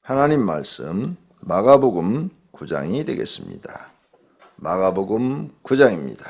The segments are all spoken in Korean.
하나님 말씀 마가복음 9장이 되겠습니다. 마가복음 9장입니다.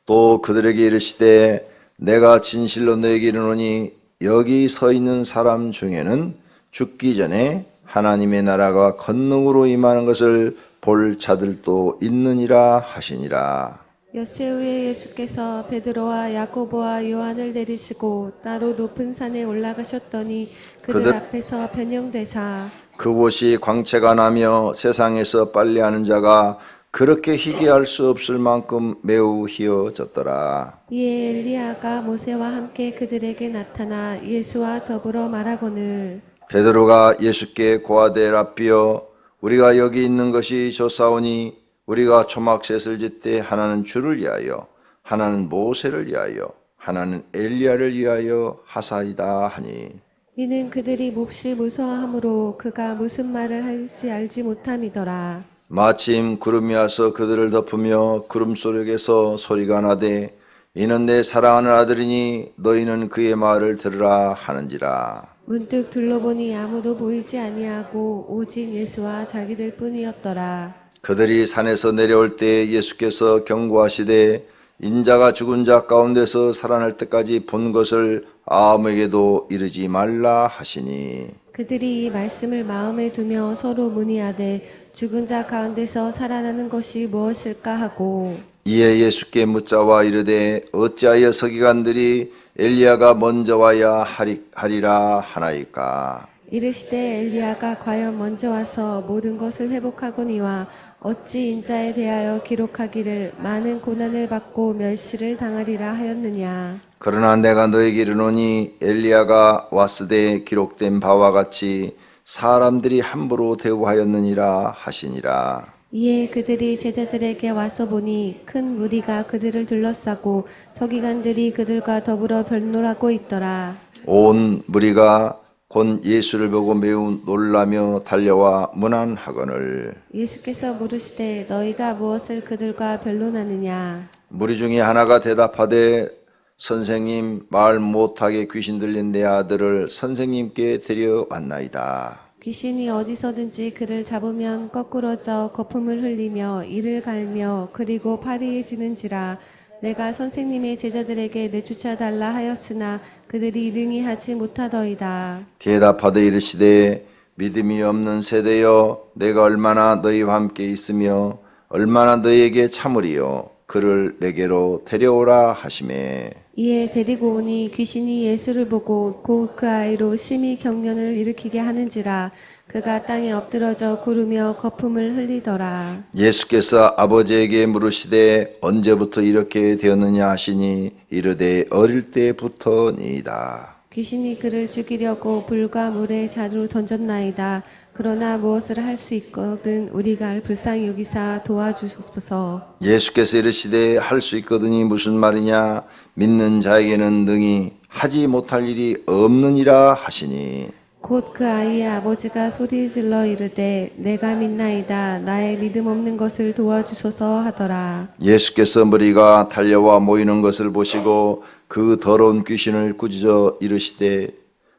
또 그들에게 이르시되 내가 진실로 너에게 이르노니 여기 서 있는 사람 중에는 죽기 전에 하나님의 나라가 권능으로 임하는 것을 볼 자들도 있느니라 하시니라. 엿새 후에 예수께서 베드로와 야고보와 요한을 내리시고 따로 높은 산에 올라가셨더니 그들 앞에서 변형되사 그곳이 광채가 나며 세상에서 빨래하는 자가 그렇게 희귀할 수 없을 만큼 매우 희어졌더라. 이에 엘리야가 모세와 함께 그들에게 나타나 예수와 더불어 말하거늘 베드로가 예수께 고하되 랍비여 우리가 여기 있는 것이 좋사오니 우리가 초막셋을 짓되 하나는 주를 위하여 하나는 모세를 위하여 하나는 엘리야를 위하여 하사이다 하니 이는 그들이 몹시 무서워하므로 그가 무슨 말을 할지 알지 못함이더라. 마침 구름이 와서 그들을 덮으며 구름 속에서 소리가 나되 이는 내 사랑하는 아들이니 너희는 그의 말을 들으라 하는지라. 문득 둘러보니 아무도 보이지 아니하고 오직 예수와 자기들 뿐이었더라. 그들이 산에서 내려올 때 예수께서 경고하시되 인자가 죽은 자 가운데서 살아날 때까지 본 것을 아무에게도 이르지 말라 하시니 그들이 이 말씀을 마음에 두며 서로 문의하되 죽은 자 가운데서 살아나는 것이 무엇일까 하고 이에 예수께 묻자와 이르되 어찌하여 서기관들이 엘리야가 먼저 와야 하리라 하나이까. 이르시되 엘리야가 과연 먼저 와서 모든 것을 회복하거니와 어찌 인자에 대하여 기록하기를 많은 고난을 받고 멸시를 당하리라 하였느냐. 그러나 내가 너에게 이르노니 엘리야가 왔으되 기록된 바와 같이 사람들이 함부로 대우하였느니라 하시니라. 이에 그들이 제자들에게 와서 보니 큰 무리가 그들을 둘러싸고 서기관들이 그들과 더불어 변론하고 있더라. 온 무리가 곧 예수를 보고 매우 놀라며 달려와 문안하거늘 예수께서 물으시되 너희가 무엇을 그들과 변론하느냐. 무리 중에 하나가 대답하되 선생님 말 못하게 귀신 들린 내 아들을 선생님께 데려왔나이다. 귀신이 어디서든지 그를 잡으면 거꾸러져 거품을 흘리며 이를 갈며 그리고 파리해지는지라. 내가 선생님의 제자들에게 내쫓아 달라 하였으나 그들이 능히 하지 못하더이다. 대답하되 이르시되 믿음이 없는 세대여 내가 얼마나 너희와 함께 있으며 얼마나 너희에게 참으리요 그를 내게로 데려오라 하시매 이에 데리고 오니 귀신이 예수를 보고 곧 그 아이로 심히 경련을 일으키게 하는지라. 그가 땅에 엎드러져 구르며 거품을 흘리더라. 예수께서 아버지에게 물으시되 언제부터 이렇게 되었느냐 하시니 이르되 어릴 때부터니이다. 귀신이 그를 죽이려고 불과 물에 자루 던졌나이다. 그러나 무엇을 할 수 있거든 우리가 불쌍히 여기사 도와주옵소서. 예수께서 이르시되 할 수 있거든이 무슨 말이냐 믿는 자에게는 능히 하지 못할 일이 없느니라 하시니 곧 그 아이의 아버지가 소리질러 이르되 내가 믿나이다. 나의 믿음 없는 것을 도와주소서 하더라. 예수께서 무리가 달려와 모이는 것을 보시고 그 더러운 귀신을 꾸짖어 이르시되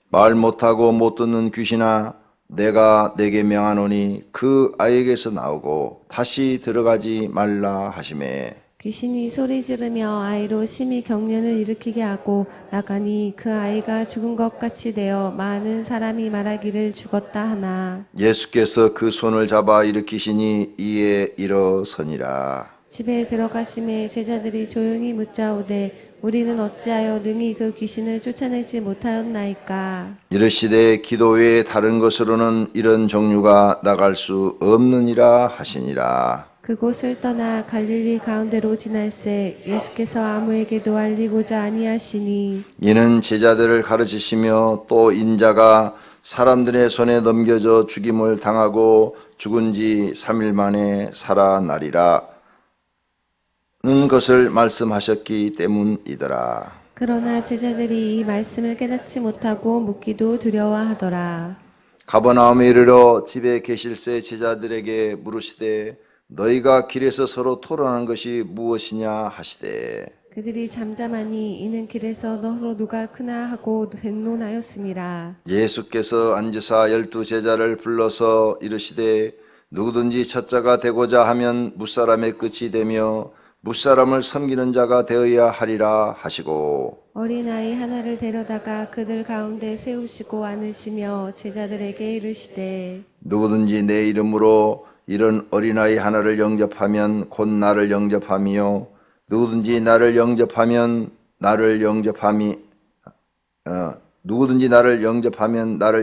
말 못하고 못 듣는 귀신아 내가 내게 명하노니 그 아이에게서 나오고 다시 들어가지 말라 하시매 귀신이 소리 지르며 아이로 심히 경련을 일으키게 하고 나가니 그 아이가 죽은 것 같이 되어 많은 사람이 말하기를 죽었다 하나. 예수께서 그 손을 잡아 일으키시니 이에 일어서니라. 집에 들어가심에 제자들이 조용히 묻자오되 우리는 어찌하여 능히 그 귀신을 쫓아내지 못하였나이까. 이르시되 기도 외에 다른 것으로는 이런 종류가 나갈 수 없느니라 하시니라. 그곳을 떠나 갈릴리 가운데로 지날새 예수께서 아무에게도 알리고자 아니하시니 이는 제자들을 가르치시며 또 인자가 사람들의 손에 넘겨져 죽임을 당하고 죽은 지 3일 만에 살아나리라 는 것을 말씀하셨기 때문이더라. 그러나 제자들이 이 말씀을 깨닫지 못하고 묻기도 두려워하더라. 가버나움에 이르러 집에 계실새 제자들에게 물으시되 너희가 길에서 서로 토론하는 것이 무엇이냐 하시되 그들이 잠잠하니 이는 길에서 서로 누가 크나 하고 변론하였음이라. 예수께서 앉으사 12 제자를 불러서 이르시되 누구든지 첫자가 되고자 하면 무사람의 끝이 되며 무사람을 섬기는 자가 되어야 하리라 하시고 어린아이 하나를 데려다가 그들 가운데 세우시고 안으시며 제자들에게 이르시되 누구든지 내 이름으로 이런 어린아이 하나를 영접하면 곧 나를 영접하며 누구든지 나를 영접하면 나를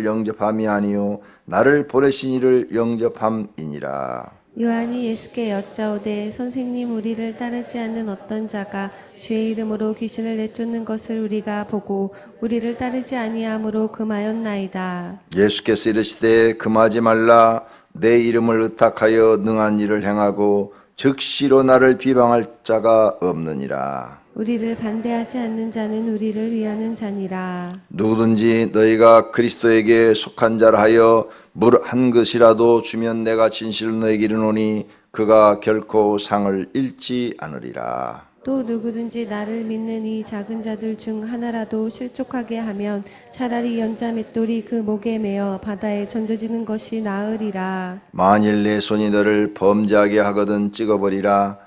영접함이 아니요 나를 보내신 이를 영접함이니라. 요한이 예수께 여짜오되 선생님 우리를 따르지 않는 어떤 자가 주의 이름으로 귀신을 내쫓는 것을 우리가 보고 우리를 따르지 아니하므로 금하였나이다. 예수께서 이르시되 금하지 말라. 내 이름을 의탁하여 능한 일을 행하고 즉시로 나를 비방할 자가 없느니라. 우리를 반대하지 않는 자는 우리를 위하는 자니라. 누구든지 너희가 그리스도에게 속한 자라 하여 물 한 것이라도 주면 내가 진실로 너에게 이르노니 그가 결코 상을 잃지 않으리라. 또 누구든지 나를 믿는 이 작은 자들 중 하나라도 실족하게 하면 차라리 연자 맷돌이 그 목에 매어 바다에 던져지는 것이 나으리라. 만일 내 손이 너를 범죄하게 하거든 찍어버리라.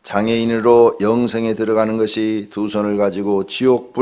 장애인으로 영생에 들어가는 것이 두 손을 가지고 지옥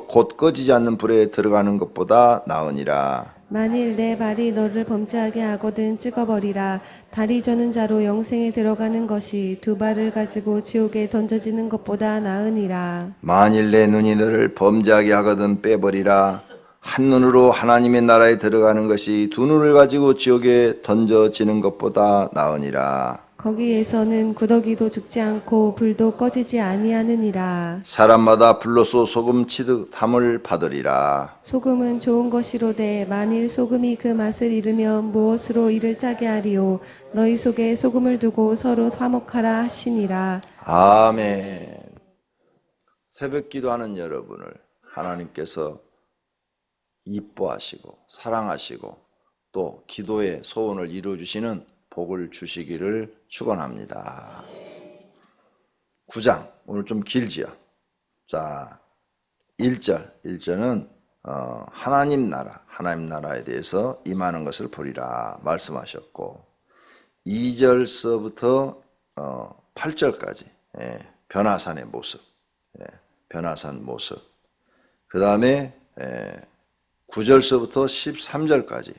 곧 꺼지지 않는 불에 들어가는 것보다 나으니라. 만일 내 발이 너를 범죄하게 하거든 찍어버리라. 다리 저는 자로 영생에 들어가는 것이 두 발을 가지고 지옥에 던져지는 것보다 나으니라. 만일 내 눈이 너를 범죄하게 하거든 빼버리라. 한 눈으로 하나님의 나라에 들어가는 것이 두 눈을 가지고 지옥에 던져지는 것보다 나으니라. 거기에서는 구더기도 죽지 않고 불도 꺼지지 아니하느니라. 사람마다 불로소 소금 치듯 함을 받으리라. 소금은 좋은 것이로되 만일 소금이 그 맛을 잃으면 무엇으로 이를 짜게 하리요. 너희 속에 소금을 두고 서로 화목하라 하시니라. 아멘. 새벽 기도하는 여러분을 하나님께서 이뻐하시고 사랑하시고 또 기도의 소원을 이루어주시는 복을 주시기를 축원합니다. 9장 오늘 좀 길지요. 자, 1절은 하나님 나라에 대해서 임하는 것을 보리라 말씀하셨고 2절서부터 8절까지 변화산의 모습, 변화산 모습. 그 다음에 9절서부터 13절까지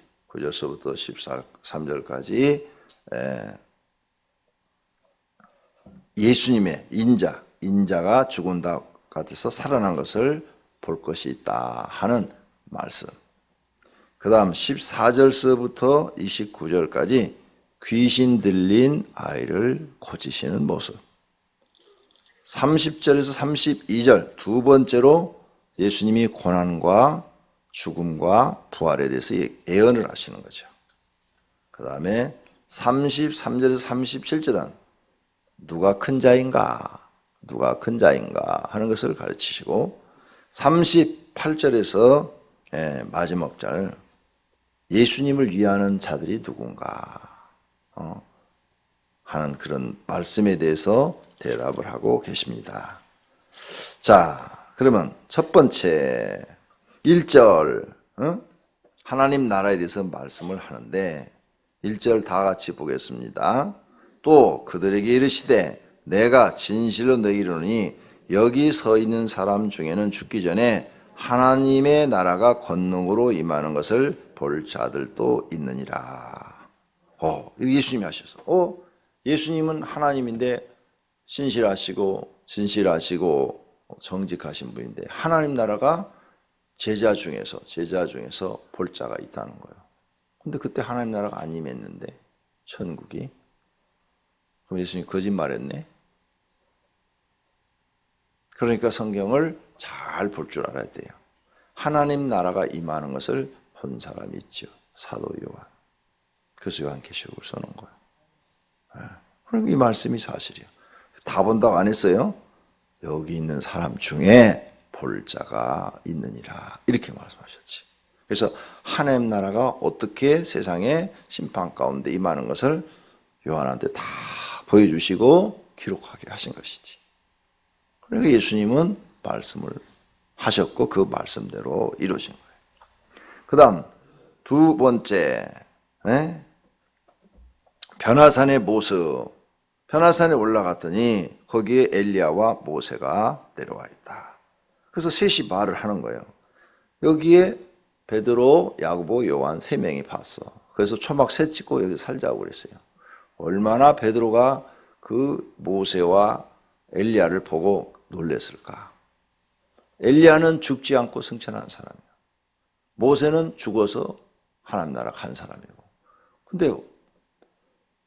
예수님의 인자가 죽은 다 같아서 살아난 것을 볼 것이 있다 하는 말씀. 그 다음 14절서부터 29절까지 귀신 들린 아이를 고치시는 모습. 30절에서 32절 두 번째로 예수님이 고난과 죽음과 부활에 대해서 예언을 하시는 거죠. 그 다음에 33절에서 37절은 누가 큰 자인가 하는 것을 가르치시고 38절에서 마지막 절 예수님을 위하는 자들이 누군가 하는 그런 말씀에 대해서 대답을 하고 계십니다. 자, 그러면 첫 번째 1절 하나님 나라에 대해서 말씀을 하는데 1절 다 같이 보겠습니다. 또 그들에게 이르시되 내가 진실로 너희에게 이르노니 여기 서 있는 사람 중에는 죽기 전에 하나님의 나라가 권능으로 임하는 것을 볼 자들도 있느니라. 예수님이 하셔서 예수님은 하나님인데 신실하시고 진실하시고 정직하신 분인데 하나님 나라가 제자 중에서 볼 자가 있다는 거예요. 근데 그때 하나님 나라가 안 임했는데 천국이. 그럼 예수님이 거짓말했네. 그러니까 성경을 잘 볼 줄 알아야 돼요. 하나님 나라가 임하는 것을 본 사람이 있죠. 사도 요한. 그래서 요한계시록을 써놓은 거예요. 그럼 이 말씀이 사실이에요. 다 본다고 안 했어요. 여기 있는 사람 중에 볼 자가 있느니라 이렇게 말씀하셨지. 그래서 하나님 나라가 어떻게 세상의 심판 가운데 임하는 것을 요한한테 다 보여주시고 기록하게 하신 것이지. 그러니까 예수님은 말씀을 하셨고 그 말씀대로 이루어진 거예요. 그 다음 두 번째, 변화산의 모습. 변화산에 올라갔더니 거기에 엘리야와 모세가 내려와 있다. 그래서 셋이 말을 하는 거예요. 여기에 베드로, 야고보, 요한 세 명이 봤어. 그래서 초막 새 찍고 여기 살자고 그랬어요. 얼마나 베드로가 그 모세와 엘리야를 보고 놀랬을까. 엘리야는 죽지 않고 승천한 사람이야. 모세는 죽어서 하나님 나라 간 사람이고. 근데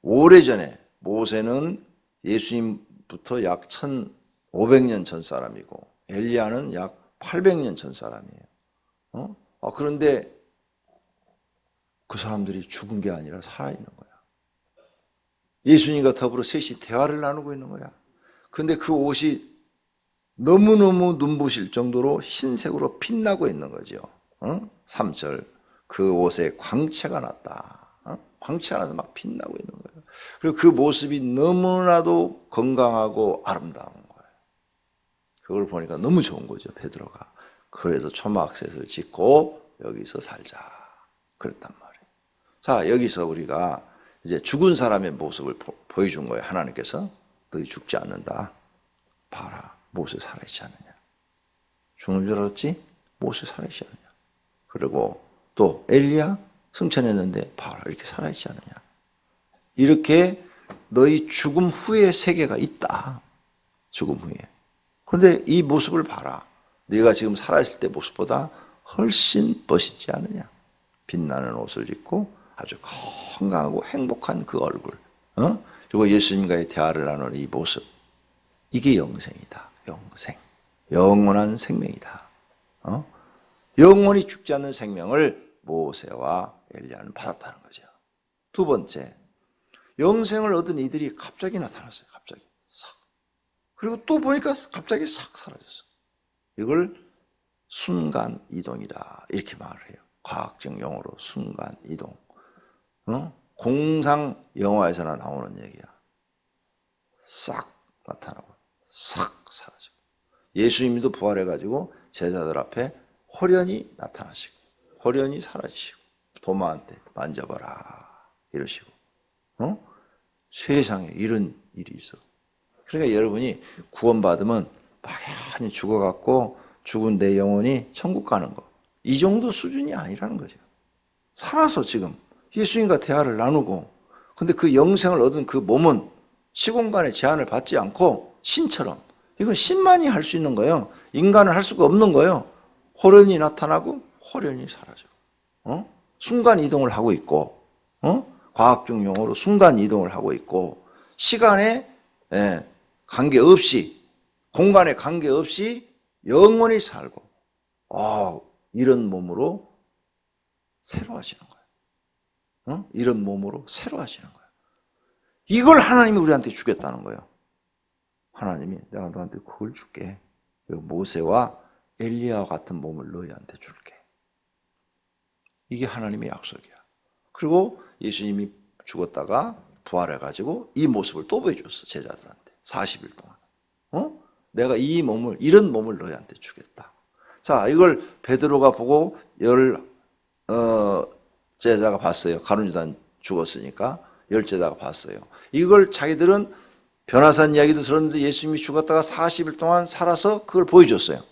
오래전에 모세는 예수님부터 약 1500년 전 사람이고 엘리야는 약 800년 전 사람이에요. 그런데 그 사람들이 죽은 게 아니라 살아있는 거야. 예수님과 더불어 셋이 대화를 나누고 있는 거야. 근데 그 옷이 너무너무 눈부실 정도로 흰색으로 빛나고 있는 거죠. 3절 그 옷에 광채가 났다. 광채가 나서 막 빛나고 있는 거예요. 그리고 그 모습이 너무나도 건강하고 아름다운 거예요. 그걸 보니까 너무 좋은 거죠, 베드로가. 그래서 초막셋을 짓고 여기서 살자 그랬단 말이에요. 자, 여기서 우리가 이제 죽은 사람의 모습을 보여준 거예요. 하나님께서 너희 죽지 않는다. 봐라, 모세 살아있지 않느냐. 죽는 줄 알았지? 모세 살아있지 않느냐. 그리고 또 엘리야 승천했는데 봐라, 이렇게 살아있지 않느냐. 이렇게 너희 죽음 후의 세계가 있다. 죽음 후에. 그런데 이 모습을 봐라. 네가 지금 살아있을 때 모습보다 훨씬 멋있지 않느냐. 빛나는 옷을 입고 아주 건강하고 행복한 그 얼굴. 그리고 예수님과의 대화를 나누는 이 모습. 이게 영생이다. 영생. 영원한 생명이다. 영원히 죽지 않는 생명을 모세와 엘리야는 받았다는 거죠. 두 번째, 영생을 얻은 이들이 갑자기 나타났어요. 갑자기 싹. 그리고 또 보니까 갑자기 싹 사라졌어. 이걸 순간 이동이다 이렇게 말을 해요. 과학적 용어로 순간 이동. 공상 영화에서나 나오는 얘기야. 싹 나타나고 싹 사라지고. 예수님도 부활해가지고 제자들 앞에 호련히 나타나시고 호련히 사라지시고 도마한테 만져봐라 이러시고. 세상에 이런 일이 있어. 그러니까 여러분이 구원받으면 막연히 죽어갖고 죽은 내 영혼이 천국 가는 거. 이 정도 수준이 아니라는 거죠. 살아서 지금 예수님과 대화를 나누고 근데 그 영생을 얻은 그 몸은 시공간의 제한을 받지 않고 신처럼 이건 신만이 할 수 있는 거예요. 인간은 할 수가 없는 거예요. 호련히 나타나고 호련히 사라지고 순간 이동을 하고 있고 과학적 용어로 순간 이동을 하고 있고 시간에 관계없이 공간에 관계없이 영원히 살고 이런 몸으로 새로 하시는 거예요. 이런 몸으로 새로 하시는 거예요. 이걸 하나님이 우리한테 주겠다는 거예요. 하나님이 내가 너한테 그걸 줄게. 모세와 엘리야와 같은 몸을 너희한테 줄게. 이게 하나님의 약속이야. 그리고 예수님이 죽었다가 부활해가지고 이 모습을 또 보여줬어. 제자들한테 40일 동안. 내가 이 몸을 이런 몸을 너희한테 주겠다. 자, 이걸 베드로가 보고 제자가 봤어요. 가룟 유다 죽었으니까 10제자가 봤어요. 이걸 자기들은 변화산 이야기도 들었는데 예수님이 죽었다가 40일 동안 살아서 그걸 보여줬어요.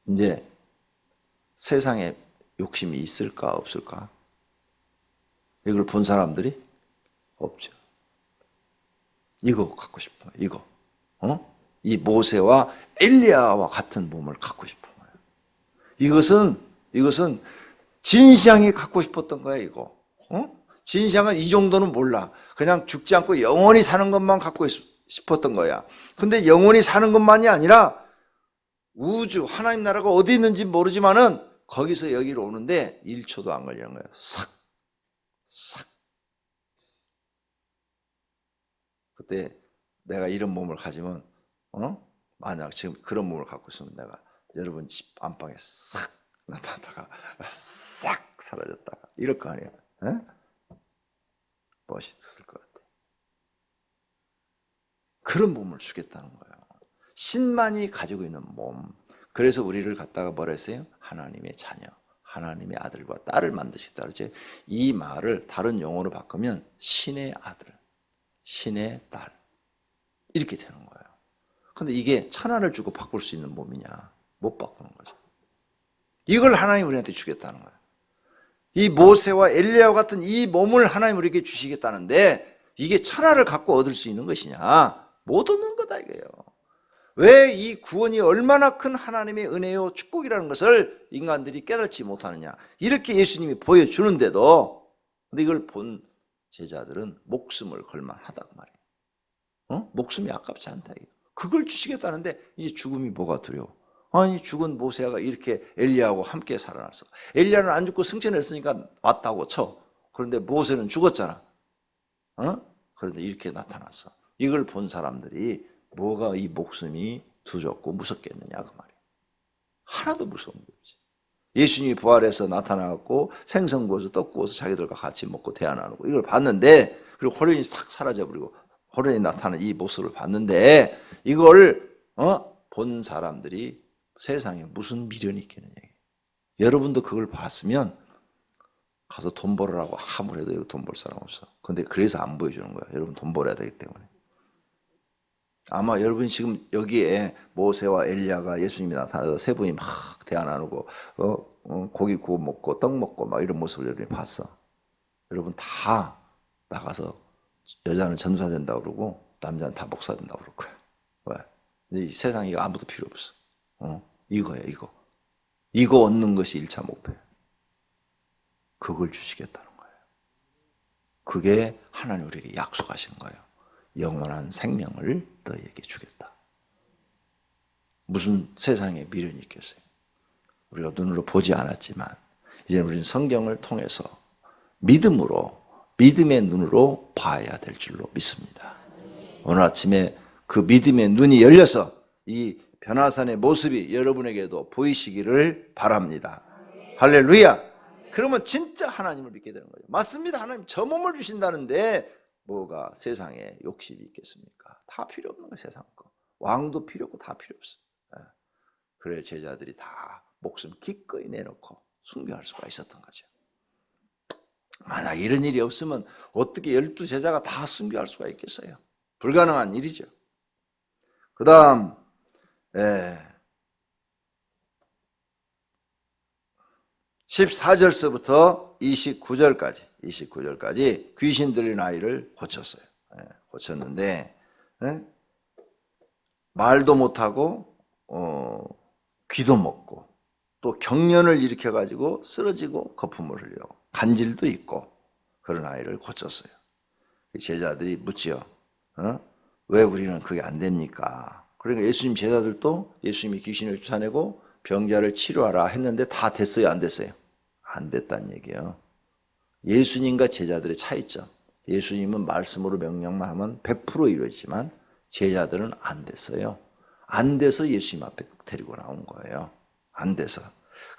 이제 세상에 욕심이 있을까 없을까? 이걸 본 사람들이 없죠. 이거 갖고 싶어요. 이거. 이 모세와 엘리야와 같은 몸을 갖고 싶은 거예요. 이것은 진시황이 갖고 싶었던 거야, 이거. 진시황은 이 정도는 몰라. 그냥 죽지 않고 영원히 사는 것만 갖고 싶었던 거야. 근데 영원히 사는 것만이 아니라 우주, 하나님 나라가 어디 있는지 모르지만은 거기서 여기로 오는데 1초도 안 걸리는 거예요. 싹. 그때 내가 이런 몸을 가지면, 만약 지금 그런 몸을 갖고 있으면 내가 여러분 집 안방에 싹 나타나다가 싹 사라졌다가 이럴 거 아니에요. 멋있을 것 같아. 그런 몸을 주겠다는 거예요. 신만이 가지고 있는 몸. 그래서 우리를 갖다가 뭐라 했어요? 하나님의 자녀, 하나님의 아들과 딸을 만드시겠다. 그렇지? 이 말을 다른 용어로 바꾸면 신의 아들, 신의 딸 이렇게 되는 거예요. 근데 이게 천하를 주고 바꿀 수 있는 몸이냐? 못 바꾸는 거죠. 이걸 하나님 우리한테 주겠다는 거예요. 이 모세와 엘리야와 같은 이 몸을 하나님 우리에게 주시겠다는데 이게 천하를 갖고 얻을 수 있는 것이냐? 못 얻는 거다 이거예요. 왜 이 구원이 얼마나 큰 하나님의 은혜요 축복이라는 것을 인간들이 깨닫지 못하느냐? 이렇게 예수님이 보여주는데도 근데 이걸 본 제자들은 목숨을 걸만하다고 말이에요. 목숨이 아깝지 않다 이거. 그걸 주시겠다는데 이 죽음이 뭐가 두려워? 아니 죽은 모세가 이렇게 엘리야하고 함께 살아났어. 엘리야는 안 죽고 승천했으니까 왔다고 쳐. 그런데 모세는 죽었잖아. 그런데 이렇게 나타났어. 이걸 본 사람들이 뭐가 이 목숨이 두렵고 무섭겠느냐 그 말이에요. 하나도 무서운 게 없지. 예수님이 부활해서 나타나갖고 생선 구워서 떡 구워서 자기들과 같이 먹고 대화 나누고 이걸 봤는데 그리고 호련히 싹 사라져버리고 호련히 나타난 이 모습을 봤는데 이걸 본 사람들이 세상에 무슨 미련이 있겠느냐. 여러분도 그걸 봤으면 가서 돈 벌으라고 아무래도 여기 돈 벌 사람 없어. 근데 그래서 안 보여주는 거야. 여러분 돈 벌어야 되기 때문에. 아마 여러분 지금 여기에 모세와 엘리야가 예수님이 나타나서 세 분이 막 대화 나누고 고기 구워 먹고 떡 먹고 막 이런 모습을 여러분이 봤어. 여러분 다 나가서 여자는 전사 된다고 그러고 남자는 다 목사 된다고 그럴 거야. 왜? 이 세상에 아무도 필요 없어. 이거야 이거. 이거 얻는 것이 1차 목표야. 그걸 주시겠다는 거예요. 그게 하나님 우리에게 약속하신 거예요. 영원한 생명을 너희에게 주겠다. 무슨 세상에 미련이 있겠어요. 우리가 눈으로 보지 않았지만 이제 우리는 성경을 통해서 믿음으로 믿음의 눈으로 봐야 될 줄로 믿습니다. 오늘 아침에 그 믿음의 눈이 열려서 이 변화산의 모습이 여러분에게도 보이시기를 바랍니다. 할렐루야. 그러면 진짜 하나님을 믿게 되는 거죠. 맞습니다. 하나님 저 몸을 주신다는데 뭐가 세상에 욕심이 있겠습니까? 다 필요 없는 거예요. 세상 거. 왕도 필요 없고 다 필요 없어. 그래 제자들이 다 목숨 기꺼이 내놓고 순교할 수가 있었던 거죠. 만약 이런 일이 없으면 어떻게 12제자가 다 순교할 수가 있겠어요? 불가능한 일이죠. 그 다음 14절서부터 29절까지 귀신 들린 아이를 고쳤어요. 고쳤는데 말도 못하고 귀도 먹고 또 경련을 일으켜가지고 쓰러지고 거품을 흘리고 간질도 있고 그런 아이를 고쳤어요. 제자들이 묻지요. 왜 우리는 그게 안 됩니까? 그러니까 예수님 제자들도 예수님이 귀신을 쫓아내고 병자를 치료하라 했는데 다 됐어요? 안 됐어요? 안 됐다는 얘기예요. 예수님과 제자들의 차이점. 예수님은 말씀으로 명령만 하면 100% 이루어지지만 제자들은 안 됐어요. 안 돼서 예수님 앞에 데리고 나온 거예요. 안 돼서.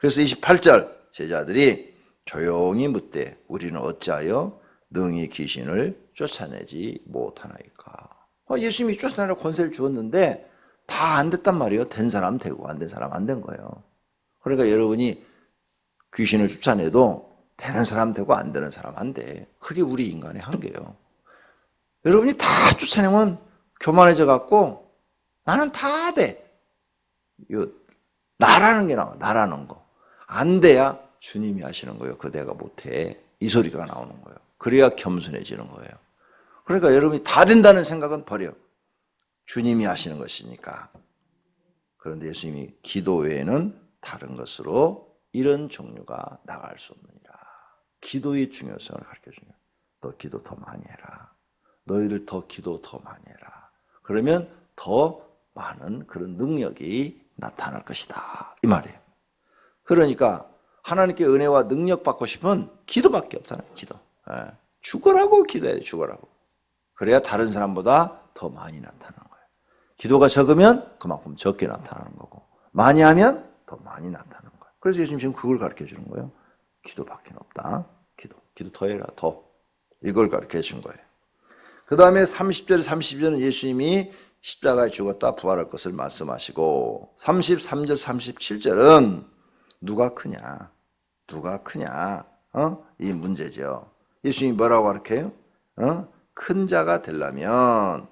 그래서 28절 제자들이 조용히 묻되 우리는 어찌하여 능히 귀신을 쫓아내지 못하나이까. 예수님이 쫓아내라고 권세를 주었는데 다 안 됐단 말이에요. 된 사람 되고 안 된 사람 안 된 거예요. 그러니까 여러분이 귀신을 쫓아내도 되는 사람 되고 안 되는 사람 안 돼. 그게 우리 인간의 한계예요. 여러분이 다 쫓아내면 교만해져 갖고 나는 다 돼. 이거 나라는 게 나와. 나라는 거. 안 돼야 주님이 하시는 거예요. 그 내가 못해. 이 소리가 나오는 거예요. 그래야 겸손해지는 거예요. 그러니까 여러분이 다 된다는 생각은 버려. 주님이 하시는 것이니까. 그런데 예수님이 기도 외에는 다른 것으로 이런 종류가 나갈 수 없느니라. 기도의 중요성을 가르쳐주는 거예요. 너 기도 더 많이 해라. 너희들 더 기도 더 많이 해라. 그러면 더 많은 그런 능력이 나타날 것이다. 이 말이에요. 그러니까 하나님께 은혜와 능력 받고 싶으면 기도밖에 없잖아요. 기도. 죽어라고 기도해야 돼. 죽어라고. 그래야 다른 사람보다 더 많이 나타나는 거예요. 기도가 적으면 그만큼 적게 나타나는 거고 많이 하면 더 많이 나타나는 거예요. 그래서 예수님 지금 그걸 가르쳐 주는 거예요. 기도밖에 없다. 기도 더 해라. 더. 이걸 가르쳐 준 거예요. 그 다음에 30절 32절은 예수님이 십자가에 죽었다 부활할 것을 말씀하시고 33절 37절은 누가 크냐? 누가 크냐? 이 문제죠. 예수님이 뭐라고 가르쳐요? 큰 자가 되려면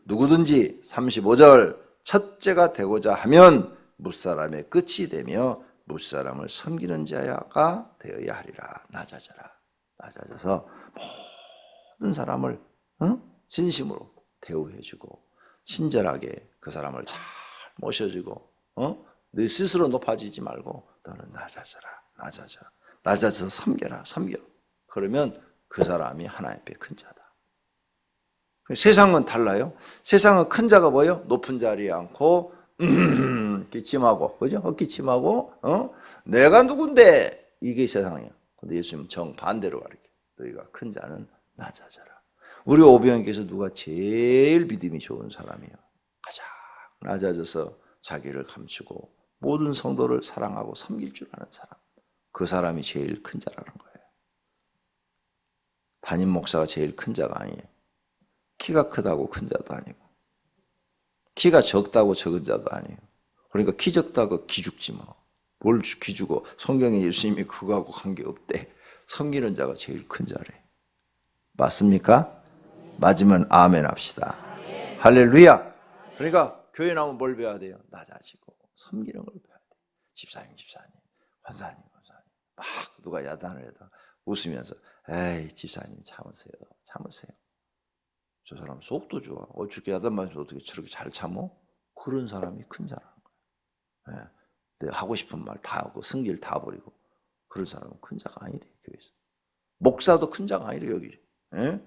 누구든지 35절 첫째가 되고자 하면 무사람의 끝이 되며 무사람을 섬기는 자가 되어야 하리라. 낮아져라. 낮아져서 모든 사람을 진심으로 대우해주고 친절하게 그 사람을 잘 모셔주고 너 스스로 높아지지 말고 너는 낮아져라. 낮아져서 섬겨라. 섬겨. 그러면 그 사람이 하나님 앞에 큰 자다. 세상은 달라요. 세상은 큰 자가 뭐예요? 높은 자리에 앉고 기침하고, 그죠? 헛기침하고 내가 누군데 이게 세상이야. 근데 예수님은 정반대로 가르쳐. 너희가 큰 자는 낮아져라. 우리 오병이께서 누가 제일 믿음이 좋은 사람이에요? 가장 낮아져서 자기를 감추고 모든 성도를 사랑하고 섬길 줄 아는 사람. 그 사람이 제일 큰 자라는 거예요. 담임 목사가 제일 큰 자가 아니에요. 키가 크다고 큰 자도 아니고 키가 적다고 적은 자도 아니에요. 그러니까 키 적다고 기죽지 마. 뭘 기죽어. 성경에 예수님이 그거하고 관계없대. 섬기는 자가 제일 큰 자래. 맞습니까? 맞으면 아멘 합시다. 할렐루야. 그러니까 교회 나오면 뭘 배워야 돼요? 낮아지고 섬기는 걸 배워야 돼요. 집사님 권사님 막 누가 야단을 해도 웃으면서 에이 집사님 참으세요. 저 사람 속도 좋아. 저렇게 야단 맞으면서 어떻게 저렇게 잘 참어? 그런 사람이 큰 자라는 거예요. 예. 내가 하고 싶은 말 다 하고 승기를 다 버리고 그런 사람은 큰 자가 아니래. 교회에서. 목사도 큰 자가 아니래. 여기. 예?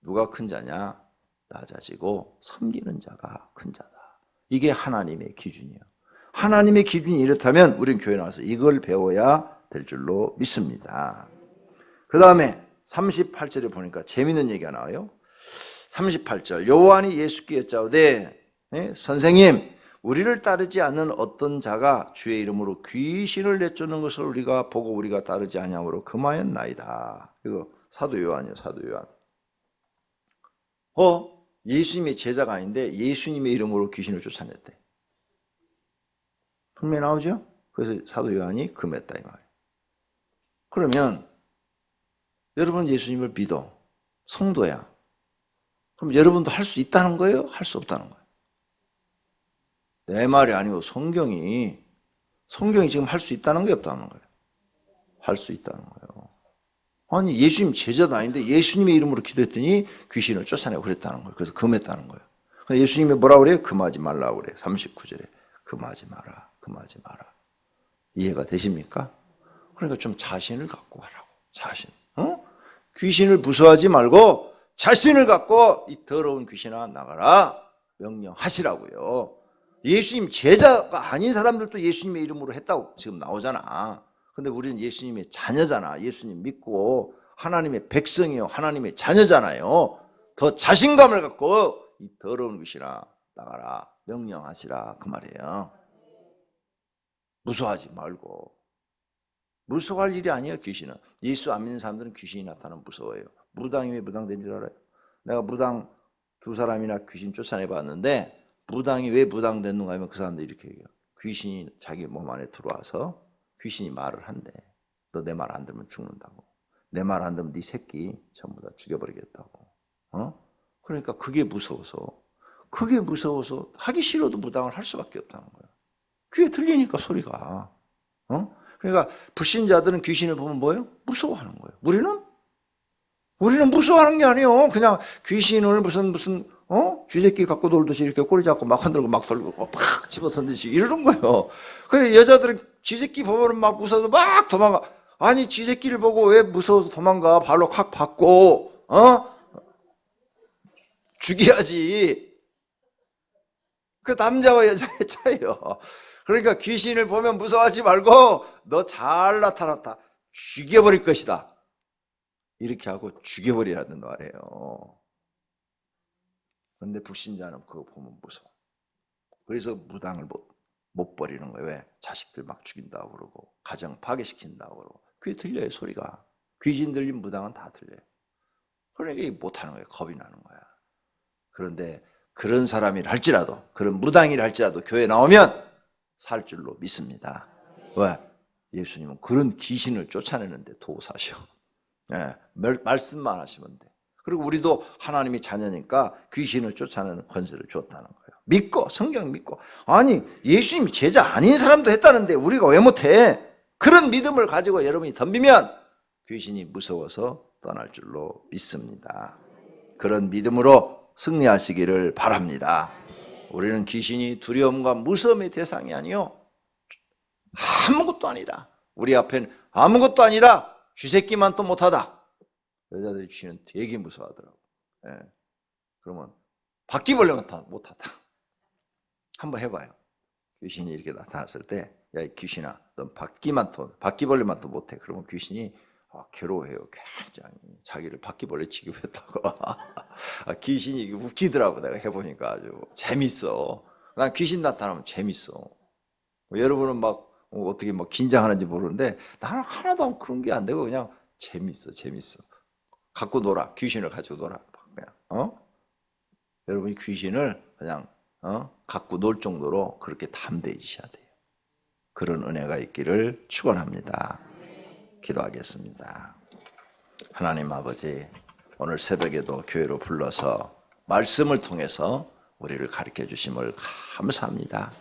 누가 큰 자냐? 낮아지고 섬기는 자가 큰 자다. 이게 하나님의 기준이에요. 하나님의 기준이 이렇다면 우리는 교회 나와서 이걸 배워야 될 줄로 믿습니다. 그 다음에 38절에 보니까 재미있는 얘기가 나와요. 38절 요한이 예수께 여짜오되 선생님 우리를 따르지 않는 어떤 자가 주의 이름으로 귀신을 내쫓는 것을 우리가 보고 우리가 따르지 아니하므로 금하였나이다. 이거 사도 요한이에요. 사도 요한. 예수님의 제자가 아닌데 예수님의 이름으로 귀신을 쫓아냈대. 분명히 나오죠? 그래서 사도 요한이 금했다 이 말이에요. 그러면 여러분 예수님을 믿어. 성도야. 그럼 여러분도 할 수 있다는 거예요? 할 수 없다는 거예요? 내 말이 아니고 성경이 지금 할 수 있다는 게 없다는 거예요. 할 수 있다는 거예요. 아니 예수님 제자도 아닌데 예수님의 이름으로 기도했더니 귀신을 쫓아내고 그랬다는 거예요. 그래서 금했다는 거예요. 예수님이 뭐라고 그래요? 금하지 말라고 그래요. 39절에 금하지 마라. 이해가 되십니까? 그러니까 좀 자신을 갖고 하라고. 자신. 귀신을 무서워하지 말고 자신을 갖고 이 더러운 귀신아 나가라 명령하시라고요. 예수님 제자가 아닌 사람들도 예수님의 이름으로 했다고 지금 나오잖아. 근데 우리는 예수님의 자녀잖아. 예수님 믿고 하나님의 백성이요. 하나님의 자녀잖아요. 더 자신감을 갖고 이 더러운 귀신아 나가라 명령하시라 그 말이에요. 무서워하지 말고. 무서워할 일이 아니에요. 귀신은. 예수 안 믿는 사람들은 귀신이 나타나면 무서워해요. 무당이 왜 무당된 줄 알아요? 내가 무당 두 사람이나 귀신 쫓아내봤는데 무당이 왜 무당됐는가 하면 그 사람들이 이렇게 얘기해요. 귀신이 자기 몸 안에 들어와서 귀신이 말을 한대. 너 내 말 안 들으면 죽는다고. 내 말 안 들으면 네 새끼 전부 다 죽여버리겠다고. 그러니까 그게 무서워서 하기 싫어도 무당을 할 수밖에 없다는 거야. 귀에 들리니까 소리가. 그러니까 불신자들은 귀신을 보면 뭐예요? 무서워하는 거예요. 우리는 무서워하는 게 아니에요. 그냥 귀신을 무슨 쥐새끼 갖고 놀듯이 이렇게 꼬리 잡고 막 흔들고 막 돌고 팍 집어던듯이 이러는 거예요. 근데 여자들은 쥐새끼 보면 막 무서워서 막 도망가. 아니 쥐새끼를 보고 왜 무서워서 도망가? 발로 콱 받고 죽여야지. 그 남자와 여자의 차이요. 그러니까 귀신을 보면 무서워하지 말고 너 잘 나타났다. 죽여버릴 것이다. 이렇게 하고 죽여버리라는 말이에요. 그런데 불신자는 그거 보면 무서워. 그래서 무당을 못 버리는 거예요. 왜? 자식들 막 죽인다고 그러고 가정 파괴시킨다고 그러고. 귀에 들려요 소리가. 귀신 들린 무당은 다 들려요. 그러니까 못하는 거예요. 겁이 나는 거야. 그런데 그런 사람이라 할지라도, 그런 무당이라 할지라도 교회 나오면 살 줄로 믿습니다. 왜? 예수님은 그런 귀신을 쫓아내는데 도사셔. 예, 말씀만 하시면 돼. 그리고 우리도 하나님의 자녀니까 귀신을 쫓아내는 권세를 주었다는 거예요. 믿고, 성경 믿고. 아니, 예수님이 제자 아닌 사람도 했다는데 우리가 왜 못해? 그런 믿음을 가지고 여러분이 덤비면 귀신이 무서워서 떠날 줄로 믿습니다. 그런 믿음으로 승리하시기를 바랍니다. 우리는 귀신이 두려움과 무서움의 대상이 아니요, 아무것도 아니다. 우리 앞에는 아무것도 아니다. 쥐새끼만 또 못하다. 여자들이 귀신은 되게 무서워하더라고. 예. 그러면 바퀴벌레만 못하다. 한번 해봐요. 귀신이 이렇게 나타났을 때, 야, 이 귀신아, 넌 바퀴벌레만 또 못해. 그러면 귀신이 괴로워해요. 굉장히 자기를 바퀴벌레 취급했다고. 귀신이 웃기더라고. 내가 해보니까 아주 재밌어. 난 귀신 나타나면 재밌어. 여러분은 막 어떻게 막 긴장하는지 모르는데 나는 하나도 그런 게 안 되고 그냥 재밌어. 갖고 놀아. 귀신을 가지고 놀아. 그냥 여러분이 귀신을 그냥 갖고 놀 정도로 그렇게 담대해지셔야 돼요. 그런 은혜가 있기를 축원합니다. 기도하겠습니다. 하나님 아버지, 오늘 새벽에도 교회로 불러서 말씀을 통해서 우리를 가르쳐 주심을 감사합니다.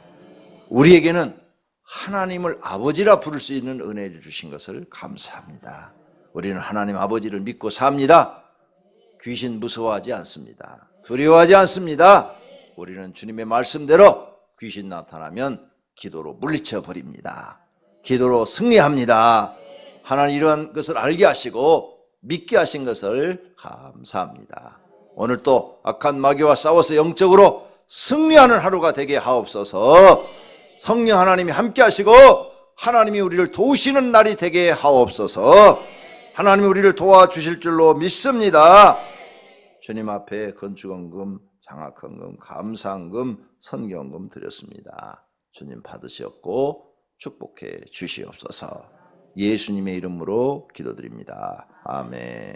우리에게는 하나님을 아버지라 부를 수 있는 은혜를 주신 것을 감사합니다. 우리는 하나님 아버지를 믿고 삽니다. 귀신 무서워하지 않습니다. 두려워하지 않습니다. 우리는 주님의 말씀대로 귀신 나타나면 기도로 물리쳐 버립니다. 기도로 승리합니다. 하나님 이러한 것을 알게 하시고 믿게 하신 것을 감사합니다. 오늘 또 악한 마귀와 싸워서 영적으로 승리하는 하루가 되게 하옵소서. 성령 하나님이 함께 하시고 하나님이 우리를 도우시는 날이 되게 하옵소서. 하나님이 우리를 도와주실 줄로 믿습니다. 주님 앞에 건축헌금, 장학헌금, 감사헌금, 선교헌금 드렸습니다. 주님 받으시옵고 축복해 주시옵소서. 예수님의 이름으로 기도드립니다. 아멘.